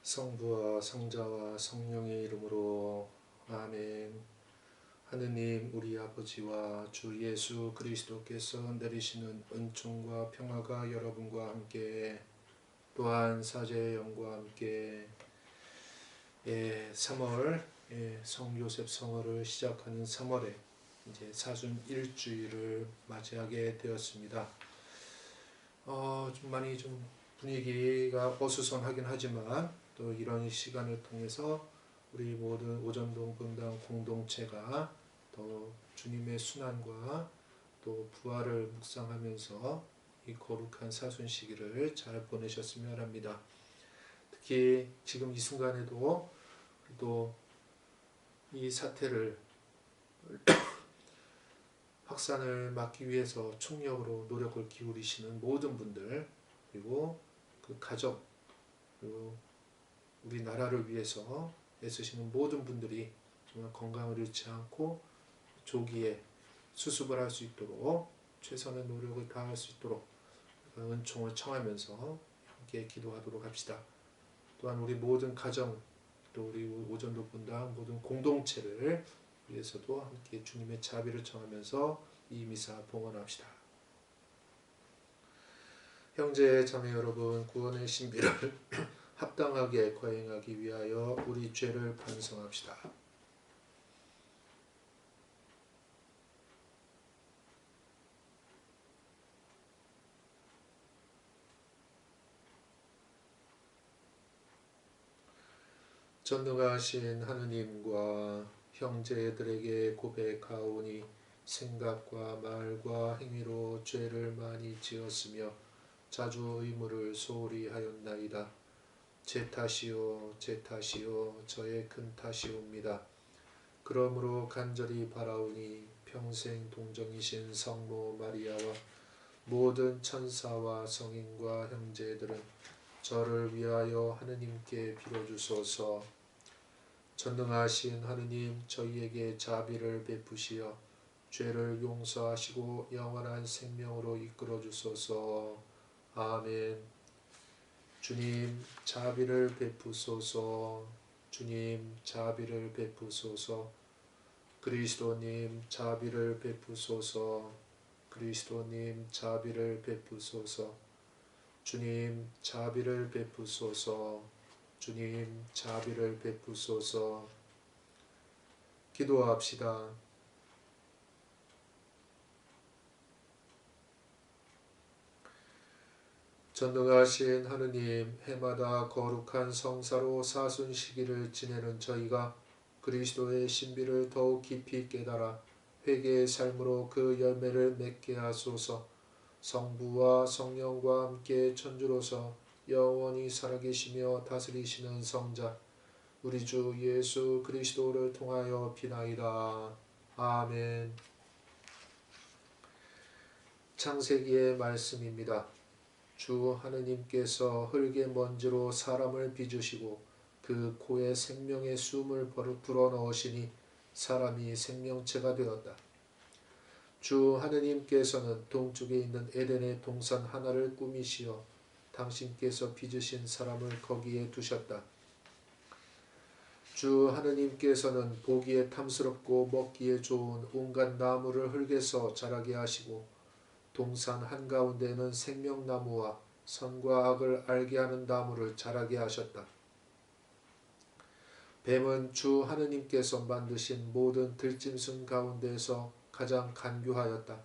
성부와 성자와 성령의 이름으로 아멘. 하느님 우리 아버지와 주 예수 그리스도께서 내리시는 은총과 평화가 여러분과 함께 또한 사제의 영과 함께 3월 성요셉 성월을 시작하는 3월에 이제 사순 일주일을 맞이하게 되었습니다. 좀 많이 좀 분위기가 어수선하긴 하지만 또 이런 시간을 통해서 우리 모든 오전동 분당 공동체가 더 주님의 순환과 또 부활을 묵상하면서 이 거룩한 사순 시기를 잘 보내셨으면 합니다. 특히 지금 이 순간에도 또 이 사태를 확산을 막기 위해서 총력으로 노력을 기울이시는 모든 분들, 그리고 그 가족, 그리고 우리나라를 위해서 애쓰시는 모든 분들이 정말 건강을 잃지 않고 조기에 수습을 할 수 있도록 최선의 노력을 다할 수 있도록 은총을 청하면서 함께 기도하도록 합시다. 또한 우리 모든 가정, 또 우리 오전도 분당 모든 공동체를 위해서도 함께 주님의 자비를 청하면서 이 미사 봉헌합시다. 형제 자매 여러분, 구원의 신비를 합당하게 거행하기 위하여 우리 죄를 반성합시다. 전능하신 하느님과 형제들에게 고백하오니 생각과 말과 행위로 죄를 많이 지었으며 자주 의무를 소홀히 하였나이다. 제 탓이요 제 탓이요 저의 큰 탓이옵니다. 그러므로 간절히 바라오니 평생 동정이신 성모 마리아와 모든 천사와 성인과 형제들은 저를 위하여 하느님께 빌어주소서. 전능하신 하느님, 저희에게 자비를 베푸시어 죄를 용서하시고 영원한 생명으로 이끌어 주소서. 아멘. 주님 자비를 베푸소서. 주님 자비를 베푸소서. 그리스도님 자비를 베푸소서. 그리스도님 자비를 베푸소서. 주님 자비를 베푸소서. 주님 자비를 베푸소서. 기도합시다. 전능하신 하느님, 해마다 거룩한 성사로 사순 시기를 지내는 저희가 그리스도의 신비를 더욱 깊이 깨달아 회개의 삶으로 그 열매를 맺게 하소서. 성부와 성령과 함께 천주로서 영원히 살아계시며 다스리시는 성자 우리 주 예수 그리스도를 통하여 비나이다. 아멘. 창세기의 말씀입니다. 주 하느님께서 흙의 먼지로 사람을 빚으시고 그 코에 생명의 숨을 불어넣으시니 사람이 생명체가 되었다. 주 하느님께서는 동쪽에 있는 에덴의 동산 하나를 꾸미시어 당신께서 빚으신 사람을 거기에 두셨다. 주 하느님께서는 보기에 탐스럽고 먹기에 좋은 온갖 나무를 흙에서 자라게 하시고 동산 한가운데는 생명나무와 선과 악을 알게 하는 나무를 자라게 하셨다. 뱀은 주 하느님께서 만드신 모든 들짐승 가운데서 가장 간교하였다.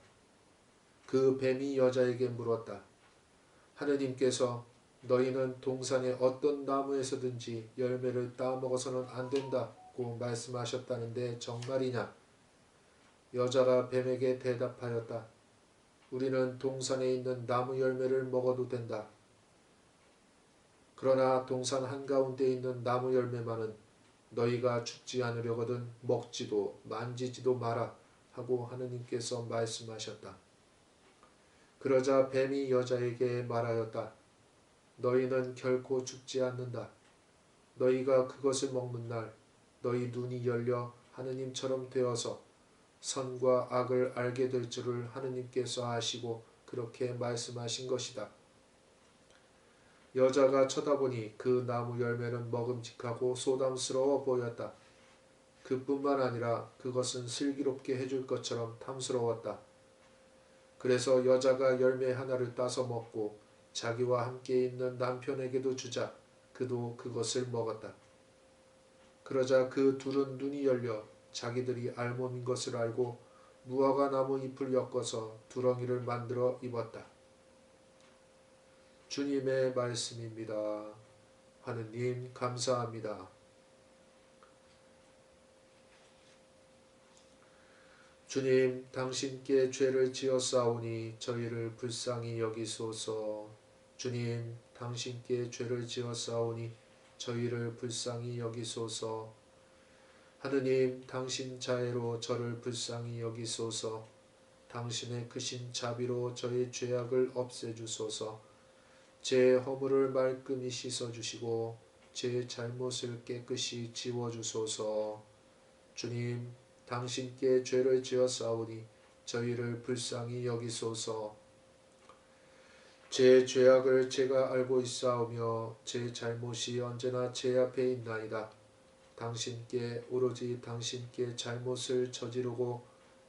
그 뱀이 여자에게 물었다. 하느님께서 너희는 동산의 어떤 나무에서든지 열매를 따먹어서는 안 된다고 말씀하셨다는데 정말이냐? 여자가 뱀에게 대답하였다. 우리는 동산에 있는 나무 열매를 먹어도 된다. 그러나 동산 한가운데 있는 나무 열매만은 너희가 죽지 않으려거든 먹지도 만지지도 마라 하고 하느님께서 말씀하셨다. 그러자 뱀이 여자에게 말하였다. 너희는 결코 죽지 않는다. 너희가 그것을 먹는 날 너희 눈이 열려 하느님처럼 되어서 선과 악을 알게 될 줄을 하느님께서 아시고 그렇게 말씀하신 것이다. 여자가 쳐다보니 그 나무 열매는 먹음직하고 소담스러워 보였다. 그뿐만 아니라 그것은 슬기롭게 해줄 것처럼 탐스러웠다. 그래서 여자가 열매 하나를 따서 먹고 자기와 함께 있는 남편에게도 주자 그도 그것을 먹었다. 그러자 그 둘은 눈이 열려 자기들이 알몸인 것을 알고 무화과 나무 잎을 엮어서 두렁이를 만들어 입었다. 주님의 말씀입니다. 하느님 감사합니다. 주님, 당신께 죄를 지었사오니 저희를 불쌍히 여기소서. 주님, 당신께 죄를 지었사오니 저희를 불쌍히 여기소서. 하느님, 당신 자애로 저를 불쌍히 여기소서. 당신의 크신 자비로 저의 죄악을 없애주소서. 제 허물을 말끔히 씻어주시고 제 잘못을 깨끗이 지워주소서. 주님, 당신께 죄를 지었사오니 저희를 불쌍히 여기소서. 제 죄악을 제가 알고 있사오며 제 잘못이 언제나 제 앞에 있나이다. 당신께 오로지 당신께 잘못을 저지르고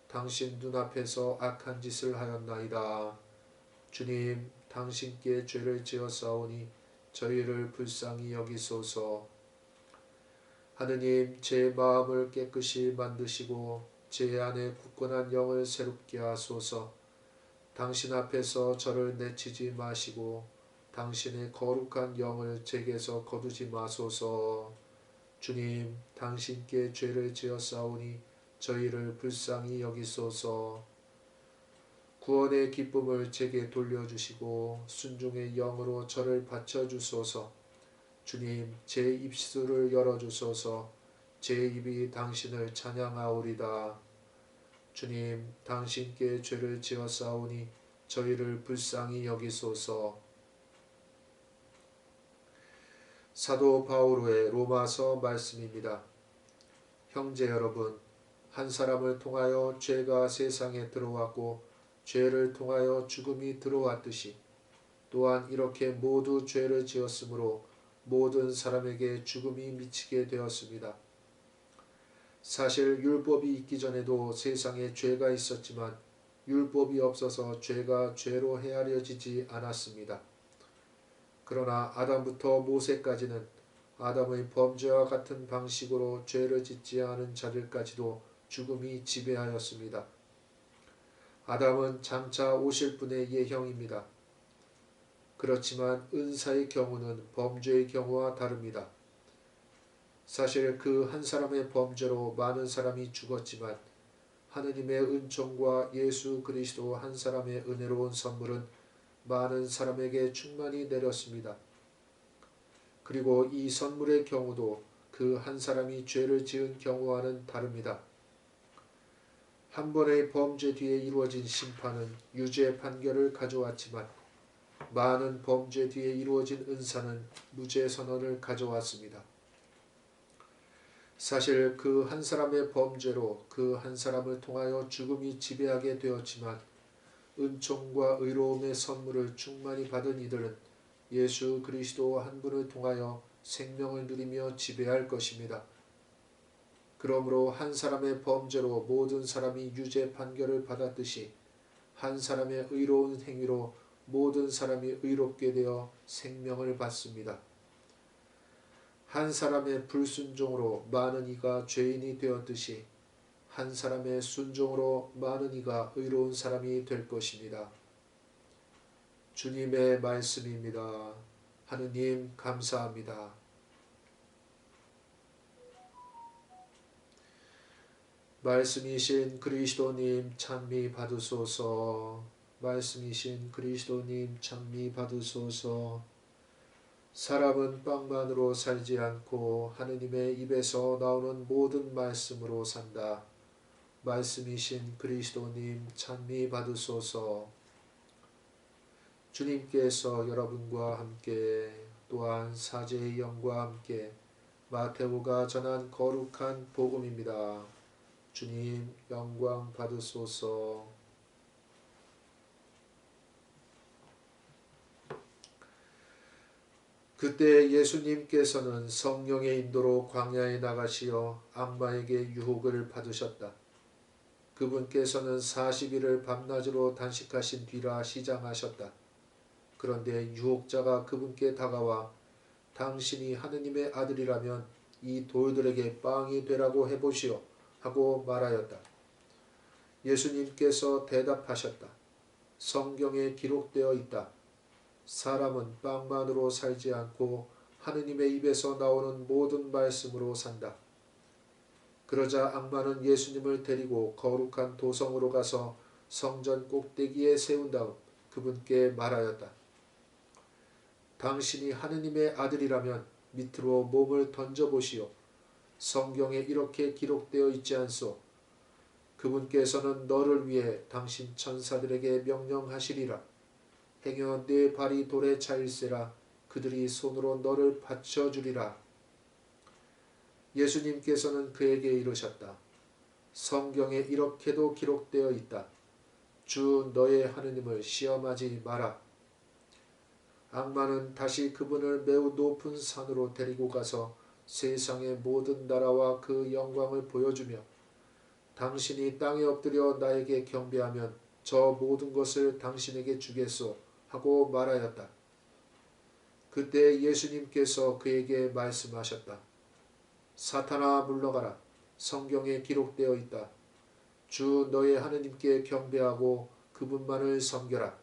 당신 눈앞에서 악한 짓을 하였나이다. 주님, 당신께 죄를 지었사오니 저희를 불쌍히 여기소서. 하느님, 제 마음을 깨끗이 만드시고 제 안에 굳건한 영을 새롭게 하소서. 당신 앞에서 저를 내치지 마시고 당신의 거룩한 영을 제게서 거두지 마소서. 주님, 당신께 죄를 지었사오니 저희를 불쌍히 여기소서. 구원의 기쁨을 제게 돌려주시고 순종의 영으로 저를 받쳐주소서. 주님, 제 입술을 열어주소서. 제 입이 당신을 찬양하오리다. 주님, 당신께 죄를 지었사오니 저희를 불쌍히 여기소서. 사도 바오로의 로마서 말씀입니다. 형제 여러분, 한 사람을 통하여 죄가 세상에 들어왔고 죄를 통하여 죽음이 들어왔듯이 또한 이렇게 모두 죄를 지었으므로 모든 사람에게 죽음이 미치게 되었습니다. 사실 율법이 있기 전에도 세상에 죄가 있었지만 율법이 없어서 죄가 죄로 헤아려지지 않았습니다. 그러나 아담부터 모세까지는 아담의 범죄와 같은 방식으로 죄를 짓지 않은 자들까지도 죽음이 지배하였습니다. 아담은 장차 오실 분의 예형입니다. 그렇지만 은사의 경우는 범죄의 경우와 다릅니다. 사실 그 한 사람의 범죄로 많은 사람이 죽었지만 하느님의 은총과 예수 그리스도 한 사람의 은혜로운 선물은 많은 사람에게 충만히 내렸습니다. 그리고 이 선물의 경우도 그 한 사람이 죄를 지은 경우와는 다릅니다. 한 번의 범죄 뒤에 이루어진 심판은 유죄 판결을 가져왔지만 많은 범죄 뒤에 이루어진 은사는 무죄 선언을 가져왔습니다. 사실 그 한 사람의 범죄로 그 한 사람을 통하여 죽음이 지배하게 되었지만 은총과 의로움의 선물을 충만히 받은 이들은 예수 그리스도 한 분을 통하여 생명을 누리며 지배할 것입니다. 그러므로 한 사람의 범죄로 모든 사람이 유죄 판결을 받았듯이 한 사람의 의로운 행위로 모든 사람이 의롭게 되어 생명을 받습니다. 한 사람의 불순종으로 많은 이가 죄인이 되었듯이 한 사람의 순종으로 많은 이가 의로운 사람이 될 것입니다. 주님의 말씀입니다. 하느님 감사합니다. 말씀이신 그리스도님 찬미 받으소서. 말씀이신 그리스도님 찬미 받으소서. 사람은 빵만으로 살지 않고 하느님의 입에서 나오는 모든 말씀으로 산다. 말씀이신 그리스도님 찬미 받으소서. 주님께서 여러분과 함께 또한 사제의 영과 함께 마테오가 전한 거룩한 복음입니다. 주님 영광 받으소서. 그때 예수님께서는 성령의 인도로 광야에 나가시어 악마에게 유혹을 받으셨다. 그분께서는 40일을 밤낮으로 단식하신 뒤라 시장하셨다. 그런데 유혹자가 그분께 다가와 당신이 하느님의 아들이라면 이 돌들에게 빵이 되라고 해보시오 하고 말하였다. 예수님께서 대답하셨다. 성경에 기록되어 있다. 사람은 빵만으로 살지 않고 하느님의 입에서 나오는 모든 말씀으로 산다. 그러자 악마는 예수님을 데리고 거룩한 도성으로 가서 성전 꼭대기에 세운 다음 그분께 말하였다. 당신이 하느님의 아들이라면 밑으로 몸을 던져보시오. 성경에 이렇게 기록되어 있지 않소. 그분께서는 너를 위해 당신 천사들에게 명령하시리라. 행여 네 발이 돌에 차일세라. 그들이 손으로 너를 받쳐주리라. 예수님께서는 그에게 이르셨다. 성경에 이렇게도 기록되어 있다. 주 너의 하느님을 시험하지 마라. 악마는 다시 그분을 매우 높은 산으로 데리고 가서 세상의 모든 나라와 그 영광을 보여주며 당신이 땅에 엎드려 나에게 경배하면 저 모든 것을 당신에게 주겠소 하고 말하였다. 그때 예수님께서 그에게 말씀하셨다. 사탄아 물러가라. 성경에 기록되어 있다. 주 너의 하느님께 경배하고 그분만을 섬겨라.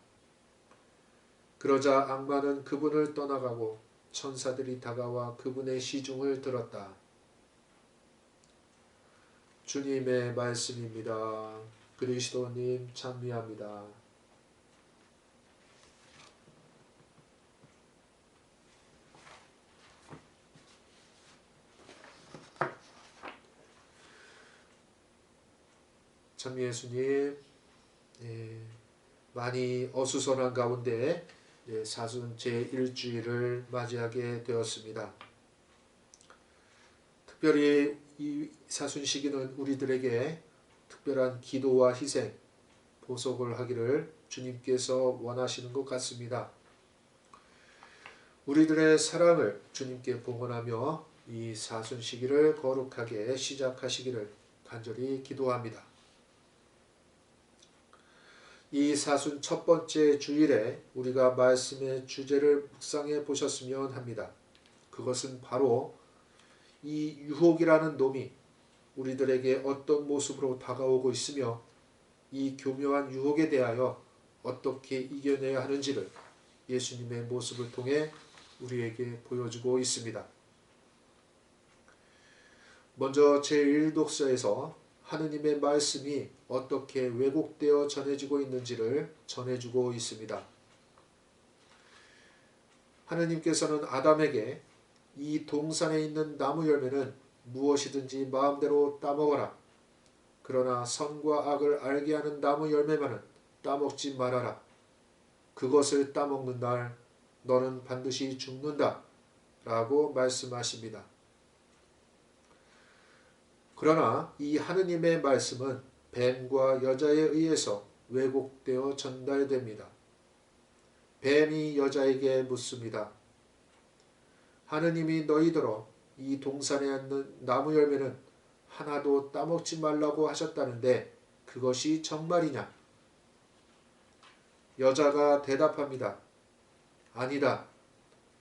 그러자 악마는 그분을 떠나가고 천사들이 다가와 그분의 시중을 들었다. 주님의 말씀입니다. 그리스도님 찬미합니다. 참 예수님, 많이 어수선한 가운데 사순 제1주일을 맞이하게 되었습니다. 특별히 이 사순 시기는 우리들에게 특별한 기도와 희생, 보석을 하기를 주님께서 원하시는 것 같습니다. 우리들의 사랑을 주님께 봉헌하며 이 사순 시기를 거룩하게 시작하시기를 간절히 기도합니다. 이 사순 첫 번째 주일에 우리가 말씀의 주제를 묵상해 보셨으면 합니다. 그것은 바로 이 유혹이라는 놈이 우리들에게 어떤 모습으로 다가오고 있으며 이 교묘한 유혹에 대하여 어떻게 이겨내야 하는지를 예수님의 모습을 통해 우리에게 보여주고 있습니다. 먼저 제1독서에서 하느님의 말씀이 어떻게 왜곡되어 전해지고 있는지를 전해주고 있습니다. 하느님께서는 아담에게 이 동산에 있는 나무 열매는 무엇이든지 마음대로 따먹어라. 그러나 선과 악을 알게 하는 나무 열매만은 따먹지 말아라. 그것을 따먹는 날 너는 반드시 죽는다. 라고 말씀하십니다. 그러나 이 하느님의 말씀은 뱀과 여자에 의해서 왜곡되어 전달됩니다. 뱀이 여자에게 묻습니다. 하느님이 너희더러 이 동산에 있는 나무 열매는 하나도 따먹지 말라고 하셨다는데 그것이 정말이냐? 여자가 대답합니다. 아니다.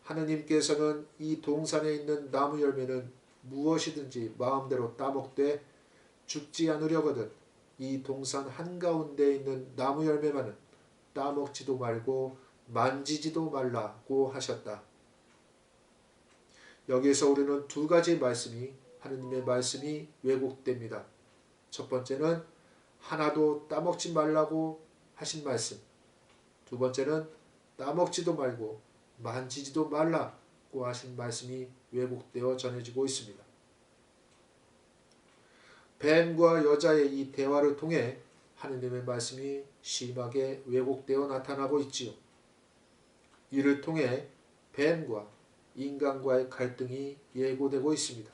하느님께서는 이 동산에 있는 나무 열매는 무엇이든지 마음대로 따먹되 죽지 않으려거든 이 동산 한가운데 있는 나무 열매만은 따먹지도 말고 만지지도 말라고 하셨다. 여기에서 우리는 두 가지 말씀이 하느님의 말씀이 왜곡됩니다. 첫 번째는 하나도 따먹지 말라고 하신 말씀. 두 번째는 따먹지도 말고 만지지도 말라고 하신 말씀이 왜곡되어 전해지고 있습니다. 뱀과 여자의 이 대화를 통해 하느님의 말씀이 심하게 왜곡되어 나타나고 있지요. 이를 통해 뱀과 인간과의 갈등이 예고되고 있습니다.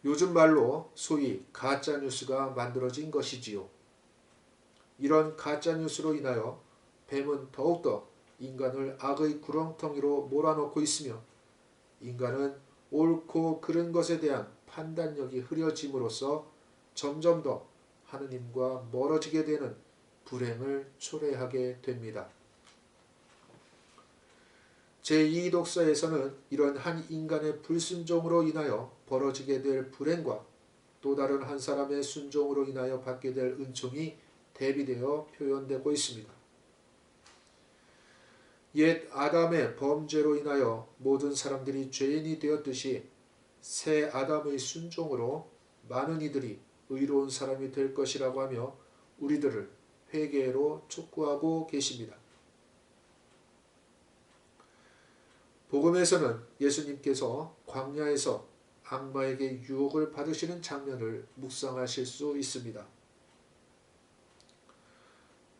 요즘 말로 소위 가짜뉴스가 만들어진 것이지요. 이런 가짜뉴스로 인하여 뱀은 더욱더 인간을 악의 구렁텅이로 몰아넣고 있으며 인간은 옳고 그른 것에 대한 판단력이 흐려짐으로써 점점 더 하느님과 멀어지게 되는 불행을 초래하게 됩니다. 제2독서에서는 이런 한 인간의 불순종으로 인하여 벌어지게 될 불행과 또 다른 한 사람의 순종으로 인하여 받게 될 은총이 대비되어 표현되고 있습니다. 옛 아담의 범죄로 인하여 모든 사람들이 죄인이 되었듯이 새 아담의 순종으로 많은 이들이 의로운 사람이 될 것이라고 하며 우리들을 회개로 촉구하고 계십니다. 복음에서는 예수님께서 광야에서 악마에게 유혹을 받으시는 장면을 묵상하실 수 있습니다.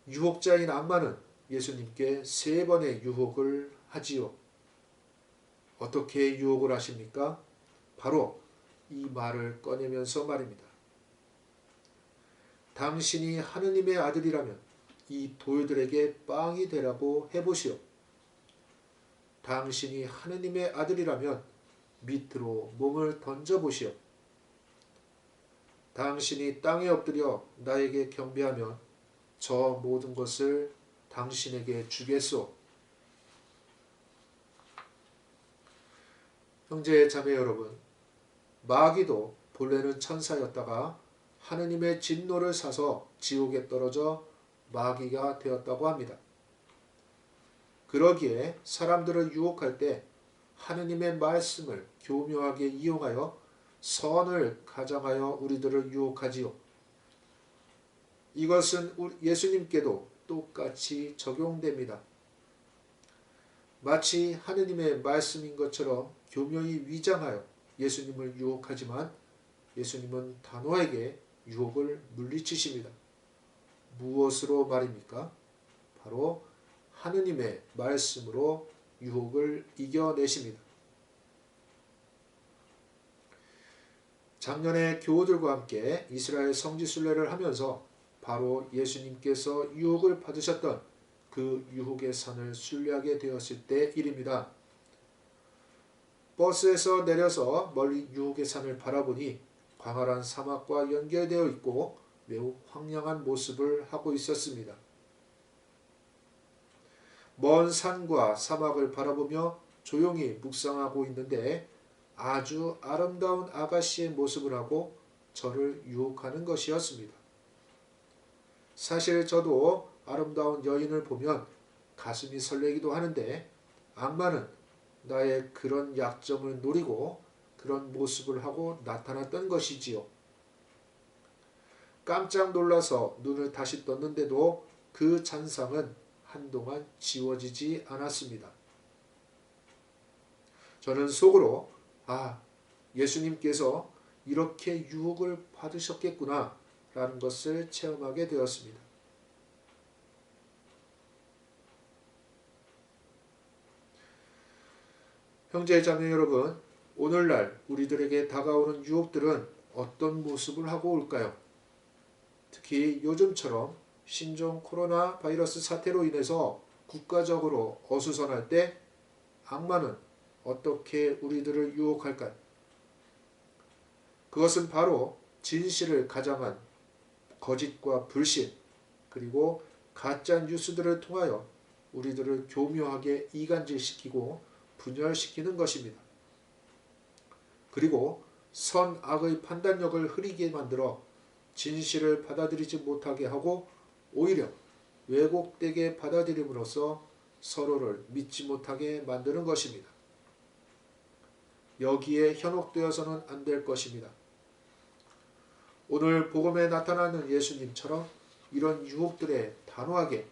유혹자인 악마는 예수님께 3번의 유혹을 하지요. 어떻게 유혹을 하십니까? 바로 이 말을 꺼내면서 말입니다. 당신이 하느님의 아들이라면 이 돌들에게 빵이 되라고 해보시오. 당신이 하느님의 아들이라면 밑으로 몸을 던져보시오. 당신이 땅에 엎드려 나에게 경배하면 저 모든 것을 당신에게 주겠소. 형제 자매 여러분, 마귀도 본래는 천사였다가 하느님의 진노를 사서 지옥에 떨어져 마귀가 되었다고 합니다. 그러기에 사람들을 유혹할 때 하느님의 말씀을 교묘하게 이용하여 선을 가장하여 우리들을 유혹하지요. 이것은 예수님께도 똑같이 적용됩니다. 마치 하느님의 말씀인 것처럼 교묘히 위장하여 예수님을 유혹하지만 예수님은 단호하게 유혹을 물리치십니다. 무엇으로 말입니까? 바로 하느님의 말씀으로 유혹을 이겨내십니다. 작년에 교우들과 함께 이스라엘 성지순례를 하면서 바로 예수님께서 유혹을 받으셨던 그 유혹의 산을 순례하게 되었을 때 일입니다. 버스에서 내려서 멀리 유혹의 산을 바라보니 광활한 사막과 연결되어 있고 매우 황량한 모습을 하고 있었습니다. 먼 산과 사막을 바라보며 조용히 묵상하고 있는데 아주 아름다운 아가씨의 모습을 하고 저를 유혹하는 것이었습니다. 사실 저도 아름다운 여인을 보면 가슴이 설레기도 하는데 악마는 나의 그런 약점을 노리고 그런 모습을 하고 나타났던 것이지요. 깜짝 놀라서 눈을 다시 떴는데도 그 잔상은 한동안 지워지지 않았습니다. 저는 속으로 예수님께서 이렇게 유혹을 받으셨겠구나 라는 것을 체험하게 되었습니다. 형제 자매 여러분, 오늘날 우리들에게 다가오는 유혹들은 어떤 모습을 하고 올까요? 특히 요즘처럼 신종 코로나 바이러스 사태로 인해서 국가적으로 어수선할 때 악마는 어떻게 우리들을 유혹할까요? 그것은 바로 진실을 가장한 거짓과 불신 그리고 가짜 뉴스들을 통하여 우리들을 교묘하게 이간질시키고 분열시키는 것입니다. 그리고 선악의 판단력을 흐리게 만들어 진실을 받아들이지 못하게 하고 오히려 왜곡되게 받아들임으로써 서로를 믿지 못하게 만드는 것입니다. 여기에 현혹되어서는 안 될 것입니다. 오늘 복음에 나타나는 예수님처럼 이런 유혹들에 단호하게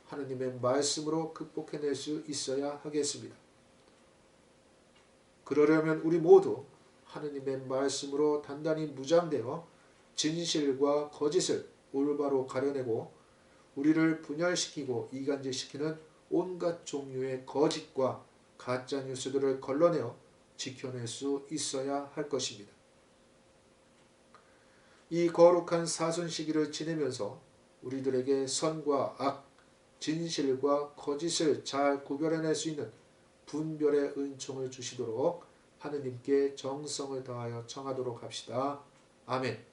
하느님의 말씀으로 극복해낼 수 있어야 하겠습니다. 그러려면 우리 모두 하느님의 말씀으로 단단히 무장되어 진실과 거짓을 올바로 가려내고 우리를 분열시키고 이간질시키는 온갖 종류의 거짓과 가짜 뉴스들을 걸러내어 지켜낼 수 있어야 할 것입니다. 이 거룩한 사순 시기를 지내면서 우리들에게 선과 악, 진실과 거짓을 잘 구별해낼 수 있는 분별의 은총을 주시도록 하느님께 정성을 다하여 청하도록 합시다. 아멘.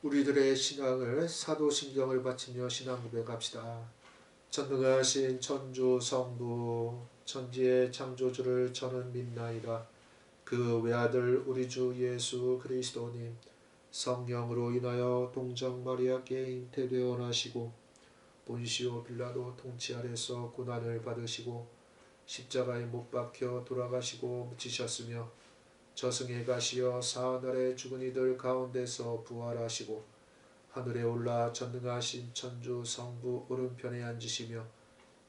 우리들의 신앙을 사도신경을 바치며 신앙 고백합시다. 전능하신 천주 성부 천지의 창조주를 저는 믿나이다. 그 외아들 우리 주 예수 그리스도님 성령으로 인하여 동정 마리아께 잉태되어 나시고 본시오 빌라도 통치 아래서 고난을 받으시고 십자가에 못 박혀 돌아가시고 묻히셨으며 저승에 가시어 사하늘에 죽은 이들 가운데서 부활하시고 하늘에 올라 전능하신 천주 성부 오른편에 앉으시며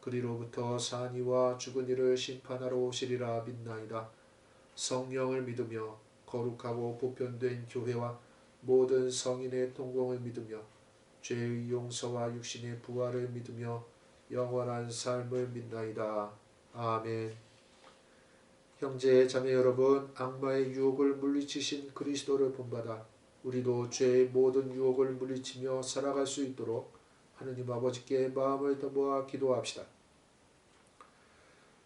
그리로부터 산 이와 죽은 이를 심판하러 오시리라 믿나이다. 성령을 믿으며 거룩하고 보편된 교회와 모든 성인의 통공을 믿으며 죄의 용서와 육신의 부활을 믿으며 영원한 삶을 믿나이다. 아멘. 형제 자매 여러분, 악마의 유혹을 물리치신 그리스도를 본받아 우리도 죄의 모든 유혹을 물리치며 살아갈 수 있도록 하느님 아버지께 마음을 모아 기도합시다.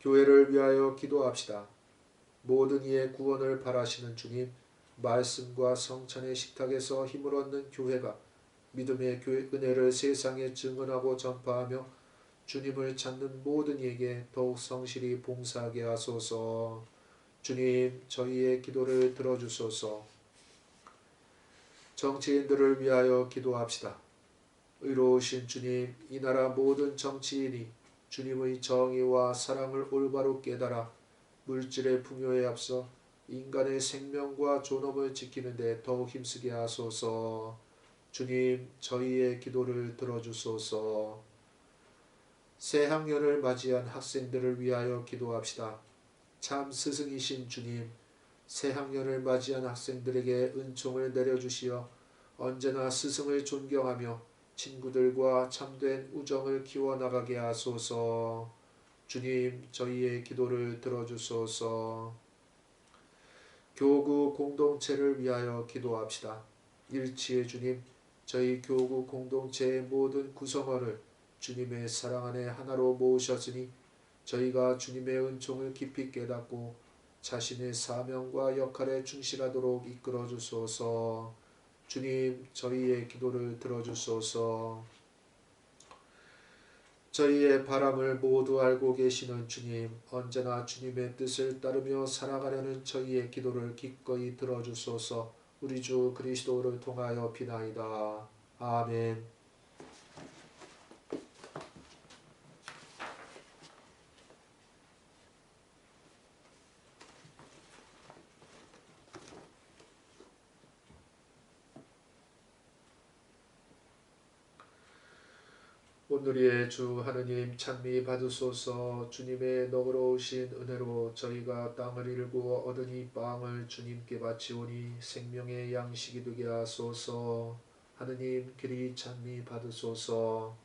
교회를 위하여 기도합시다. 모든 이의 구원을 바라시는 주님, 말씀과 성찬의 식탁에서 힘을 얻는 교회가 믿음의 은혜를 세상에 증언하고 전파하며 주님을 찾는 모든 이에게 더욱 성실히 봉사하게 하소서. 주님, 저희의 기도를 들어주소서. 정치인들을 위하여 기도합시다. 의로우신 주님, 이 나라 모든 정치인이 주님의 정의와 사랑을 올바로 깨달아 물질의 풍요에 앞서 인간의 생명과 존엄을 지키는 데 더욱 힘쓰게 하소서. 주님, 저희의 기도를 들어주소서. 새 학년을 맞이한 학생들을 위하여 기도합시다. 참 스승이신 주님, 새 학년을 맞이한 학생들에게 은총을 내려주시어 언제나 스승을 존경하며 친구들과 참된 우정을 키워나가게 하소서. 주님, 저희의 기도를 들어주소서. 교구 공동체를 위하여 기도합시다. 일치의 주님, 저희 교구 공동체의 모든 구성원을 주님의 사랑 안에 하나로 모으셨으니 저희가 주님의 은총을 깊이 깨닫고 자신의 사명과 역할에 충실하도록 이끌어 주소서. 주님, 저희의 기도를 들어주소서. 저희의 바람을 모두 알고 계시는 주님, 언제나 주님의 뜻을 따르며 살아가려는 저희의 기도를 기꺼이 들어주소서. 우리 주 그리스도를 통하여 비나이다. 아멘. 오늘의 주 하느님 찬미 받으소서. 주님의 너그러우신 은혜로 저희가 땅을 일구어 얻은 이 빵을 주님께 바치오니 생명의 양식이 되게 하소서. 하느님 그리 찬미 받으소서.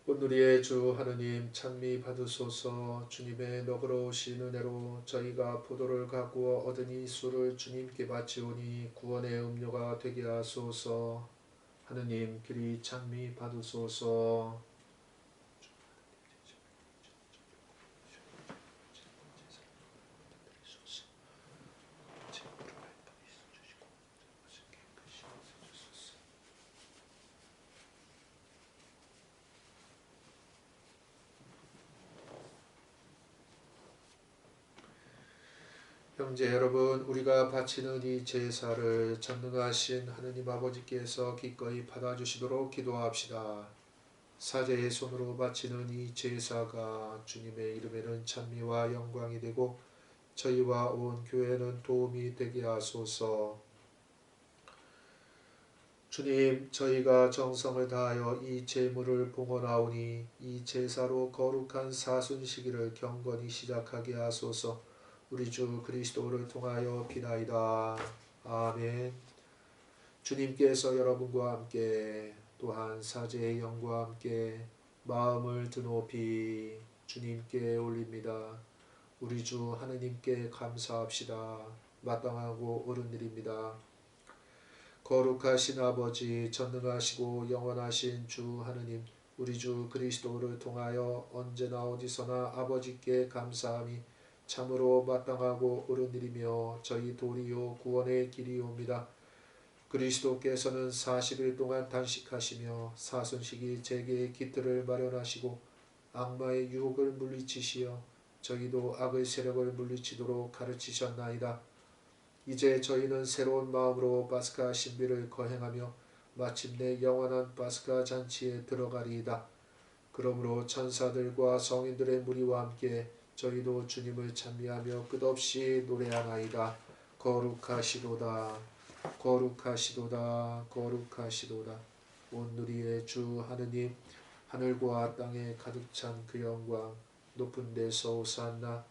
오늘의 주 하느님 찬미 받으소서. 주님의 너그러우신 은혜로 저희가 포도를 가꾸어 얻은 이 술을 주님께 바치오니 구원의 음료가 되게 하소서. 하느님 그리 찬미 받으소서. 형제 여러분, 우리가 바치는 이 제사를 전능하신 하느님 아버지께서 기꺼이 받아주시도록 기도합시다. 사제의 손으로 바치는 이 제사가 주님의 이름에는 찬미와 영광이 되고 저희와 온 교회는 도움이 되게 하소서. 주님, 저희가 정성을 다하여 이 제물을 봉헌하오니 이 제사로 거룩한 사순시기를 경건히 시작하게 하소서. 우리 주 그리스도를 통하여 비나이다. 아멘. 주님께서 여러분과 함께 또한 사제의 영과 함께 마음을 드높이 주님께 올립니다. 우리 주 하느님께 감사합시다. 마땅하고 옳은 일입니다. 거룩하신 아버지, 전능하시고 영원하신 주 하느님, 우리 주 그리스도를 통하여 언제나 어디서나 아버지께 감사함이 참으로 마땅하고 옳은 일이며 저희 도리요 구원의 길이옵니다. 그리스도께서는 40일 동안 단식하시며 사순시기 재개의 기틀을 마련하시고 악마의 유혹을 물리치시어 저희도 악의 세력을 물리치도록 가르치셨나이다. 이제 저희는 새로운 마음으로 파스카 신비를 거행하며 마침내 영원한 파스카 잔치에 들어가리이다. 그러므로 천사들과 성인들의 무리와 함께 저희도 주님을 찬미하며 끝없이 노래하나이다. 거룩하시도다. 거룩하시도다. 거룩하시도다. 온누리의 주 하느님, 하늘과 땅에 가득 찬 그 영광, 높은 데서 오산나.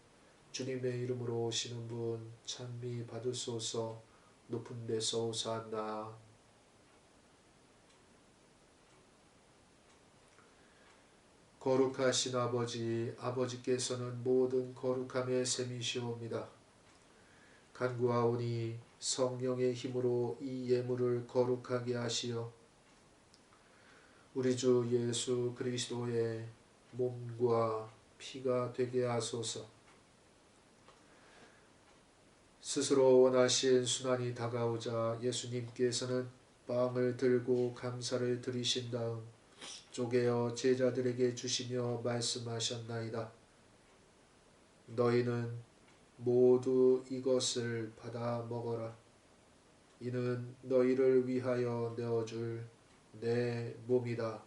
주님의 이름으로 오시는 분 찬미 받으소서. 높은 데서 오산나. 거룩하신 아버지, 아버지께서는 모든 거룩함의 셈이시옵니다. 간구하오니 성령의 힘으로 이 예물을 거룩하게 하시어 우리 주 예수 그리스도의 몸과 피가 되게 하소서. 스스로 원하신 순환이 다가오자 예수님께서는 빵을 들고 감사를 드리신 다음 쪼개어 제자들에게 주시며 말씀하셨나이다. 너희는 모두 이것을 받아 먹어라. 이는 너희를 위하여 내어줄 내 몸이다.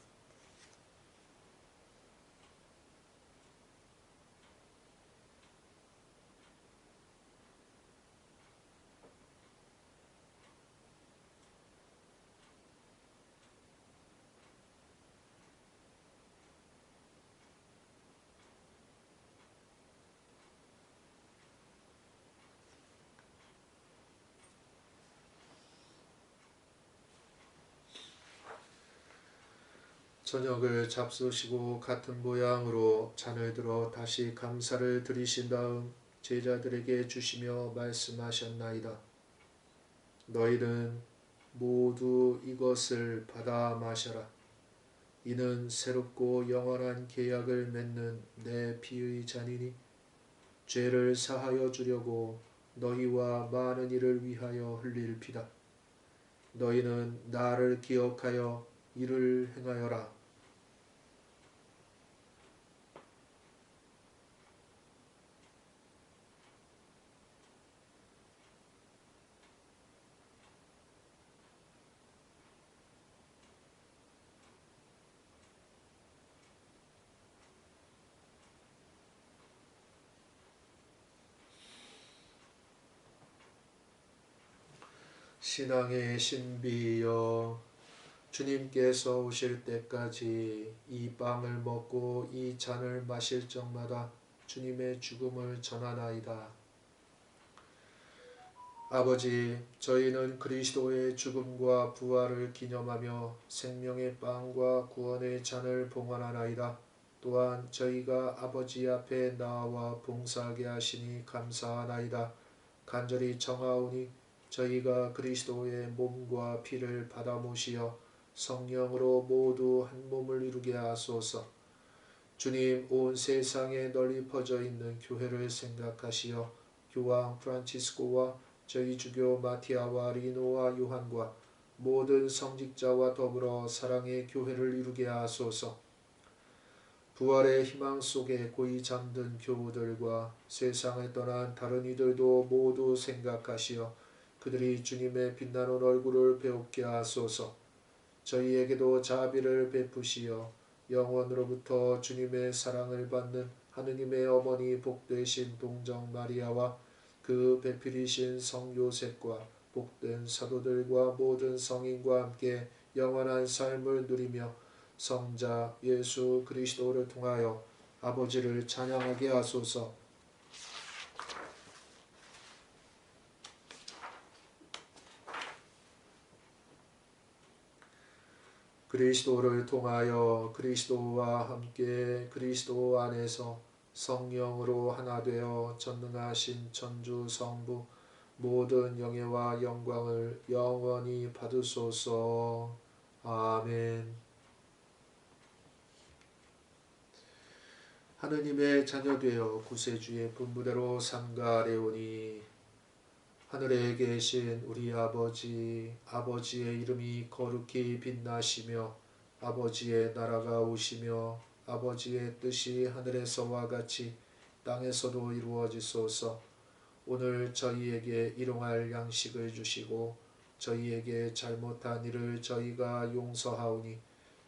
저녁을 잡수시고 같은 모양으로 잔을 들어 다시 감사를 드리신 다음 제자들에게 주시며 말씀하셨나이다. 너희는 모두 이것을 받아 마셔라. 이는 새롭고 영원한 계약을 맺는 내 피의 잔이니 죄를 사하여 주려고 너희와 많은 이를 위하여 흘릴 피다. 너희는 나를 기억하여 이를 행하여라. 신앙의 신비여, 주님께서 오실 때까지 이 빵을 먹고 이 잔을 마실 적마다 주님의 죽음을 전하나이다. 아버지, 저희는 그리스도의 죽음과 부활을 기념하며 생명의 빵과 구원의 잔을 봉헌하나이다. 또한 저희가 아버지 앞에 나와 봉사하게 하시니 감사하나이다. 간절히 청하오니 저희가 그리스도의 몸과 피를 받아 모시어 성령으로 모두 한 몸을 이루게 하소서. 주님, 온 세상에 널리 퍼져 있는 교회를 생각하시어 교황 프란치스코와 저희 주교 마티아와 리노와 요한과 모든 성직자와 더불어 사랑의 교회를 이루게 하소서. 부활의 희망 속에 고이 잠든 교우들과 세상을 떠난 다른 이들도 모두 생각하시어 그들이 주님의 빛나는 얼굴을 배웁게 하소서. 저희에게도 자비를 베푸시어 영원으로부터 주님의 사랑을 받는 하느님의 어머니 복되신 동정 마리아와 그 배필이신 성 요셉과 복된 사도들과 모든 성인과 함께 영원한 삶을 누리며 성자 예수 그리스도를 통하여 아버지를 찬양하게 하소서. 그리스도를 통하여 그리스도와 함께 그리스도 안에서 성령으로 하나 되어 전능하신 천주 성부 모든 영예와 영광을 영원히 받으소서. 아멘. 하느님의 자녀되어 구세주의 분부대로 삼가래오니 하늘에 계신 우리 아버지, 아버지의 이름이 거룩히 빛나시며 아버지의 나라가 오시며 아버지의 뜻이 하늘에서와 같이 땅에서도 이루어지소서. 오늘 저희에게 일용할 양식을 주시고 저희에게 잘못한 일을 저희가 용서하오니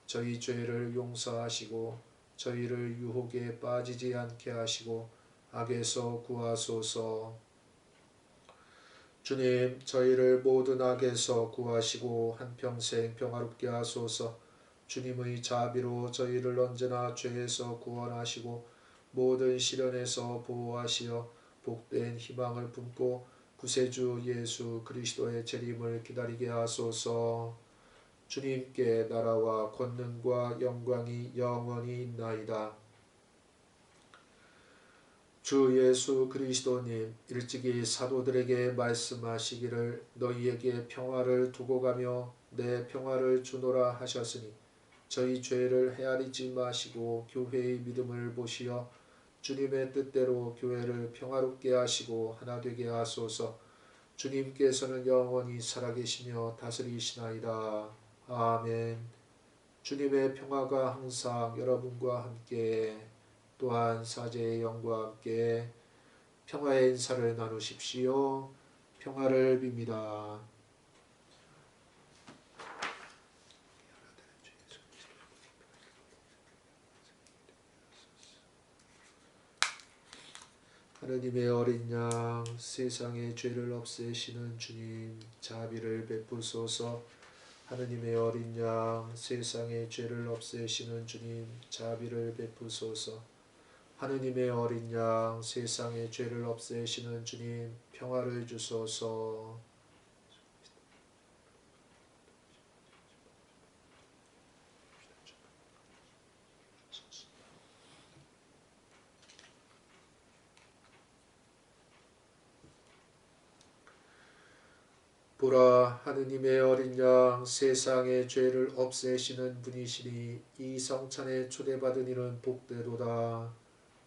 저희 죄를 용서하시고 저희를 유혹에 빠지지 않게 하시고 악에서 구하소서. 주님, 저희를 모든 악에서 구하시고 한평생 평화롭게 하소서. 주님의 자비로 저희를 언제나 죄에서 구원하시고 모든 시련에서 보호하시어 복된 희망을 품고 구세주 예수 그리스도의 재림을 기다리게 하소서. 주님께 나라와 권능과 영광이 영원히 있나이다. 주 예수 그리스도님, 일찍이 사도들에게 말씀하시기를 너희에게 평화를 두고 가며 내 평화를 주노라 하셨으니 저희 죄를 헤아리지 마시고 교회의 믿음을 보시어 주님의 뜻대로 교회를 평화롭게 하시고 하나 되게 하소서. 주님께서는 영원히 살아계시며 다스리시나이다. 아멘. 주님의 평화가 항상 여러분과 함께 또한 사제의 영과 함께 평화의 인사를 나누십시오. 평화를 빕니다. 하느님의 어린 양, 세상의 죄를 없애시는 주님, 자비를 베푸소서. 하느님의 어린 양, 세상의 죄를 없애시는 주님, 자비를 베푸소서. 하느님의 어린 양, 세상의 죄를 없애시는 주님, 평화를 주소서. 보라, 하느님의 어린 양, 세상의 죄를 없애시는 분이시니 이 성찬에 초대받은 이는 복되도다.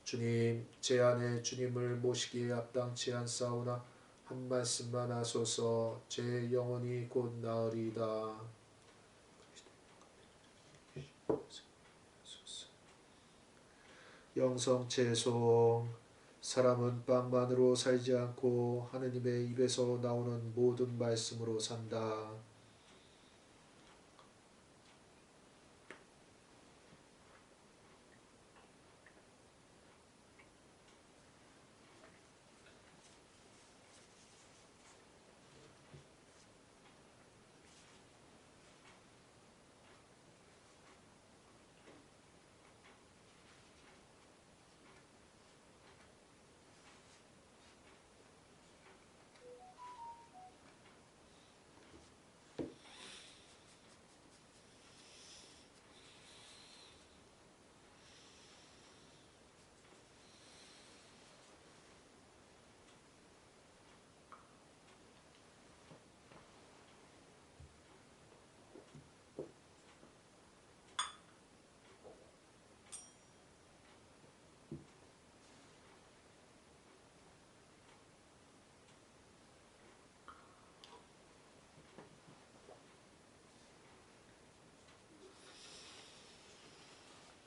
주님, 제 안에 주님을 모시기에 합당치 않사오나 한 말씀만 하소서. 제 영혼이 곧 나으리이다. 영성채송. 사람은 빵만으로 살지 않고 하느님의 입에서 나오는 모든 말씀으로 산다.